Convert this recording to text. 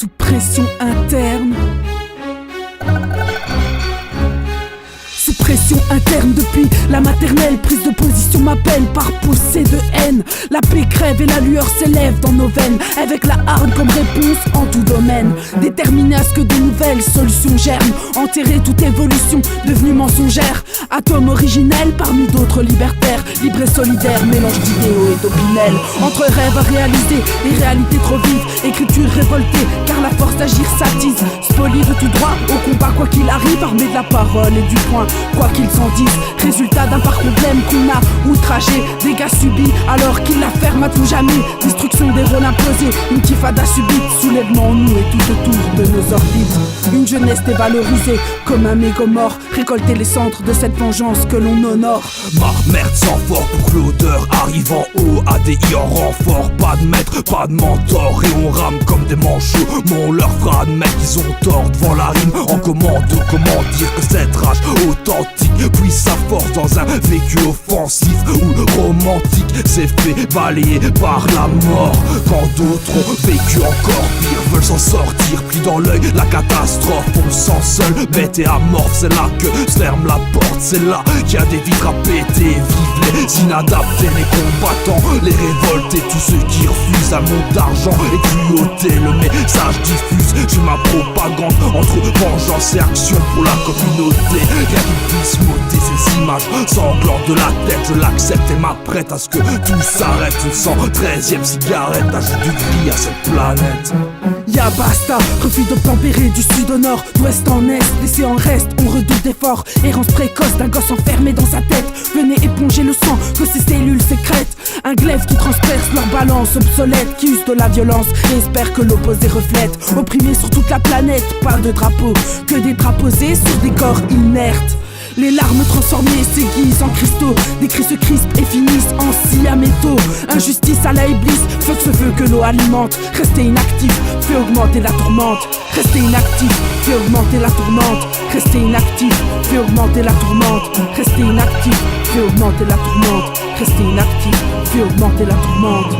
sous pression interne. Sous pression interne depuis la maternelle, prise de position m'appelle par poussée de haine. La paix crève et la lueur s'élève dans nos veines, avec la hargne comme réponse en tout domaine. Déterminé à ce que de nouvelles solutions germent, enterrer toute évolution devenue mensongère. Atome originel parmi d'autres libertaires, libre et solidaire, mélange d'idéaux et d'opinel. Entre rêves à réaliser et réalités trop vives, écriture révoltée car la force d'agir s'attise. Spolie de tout droit au combat quoi qu'il arrive, armé de la parole et du poing, quoi qu'ils s'en disent. Résultat d'un parcours blême qu'on a outragé, dégâts subis alors qu'il la ferme à tout jamais. Destruction des rôles imposés, une tifada subite, soulèvement en nous et tout autour de nos orbites. Une jeunesse dévalorisée comme un mégot mort, récolter les cendres de cette vengeance que l'on honore. Ma merde sans fort pour que l'odeur arrive en haut. ADI en renfort, pas de maître, pas de mentor. Et on rame comme des manchots, mais on leur fera admettre qu'ils ont tort devant la rime en commando. Comment dire que cette rage authentique puise sa force dans un vécu offensif ou romantique s'est fait balayer par la mort. Quand d'autres ont vécu encore pire, veulent s'en sortir, pris dans l'œil la catastrophe. On se sent seul, bête et amorphe, c'est là que se ferme la porte. C'est là qu'il y a des vitres à péter. Vive les inadaptés, les combattants, les révoltés, tous ceux qui refusent un monde d'argent et cruauté. Le message diffuse, j'ai ma propagande entre vengeance et action pour la communauté. Rien qui puisse m'ôter ces images sanglantes de la tête. Je l'accepte et m'apprête à ce que tout s'arrête. Une 113e cigarette ajoute du gris à cette planète. Y'a basta, refus de tempérer du sud au nord, d'ouest en est, laissé en reste, on redoute d'efforts. Errance précoce d'un gosse enfermé dans sa tête. Venez éponger le sang que ces cellules sécrètent. Un glaive qui transperce leur balance obsolète, qui use de la violence et espère que l'opposé reflète. Opprimé sur toute la planète, pas de drapeau, que des draps posés sur des corps inertes. Les larmes transformées s'aiguisent en cristaux, des cris se crispent et finissent en scie à métaux. Injustice à la iblis, feu que ce feu que l'eau alimente. Rester inactif, fait augmenter la tourmente. Rester inactif, fait augmenter la tourmente. Rester inactif, fait augmenter la tourmente. Rester inactif, fait augmenter la tourmente. Rester inactif, fait augmenter la tourmente.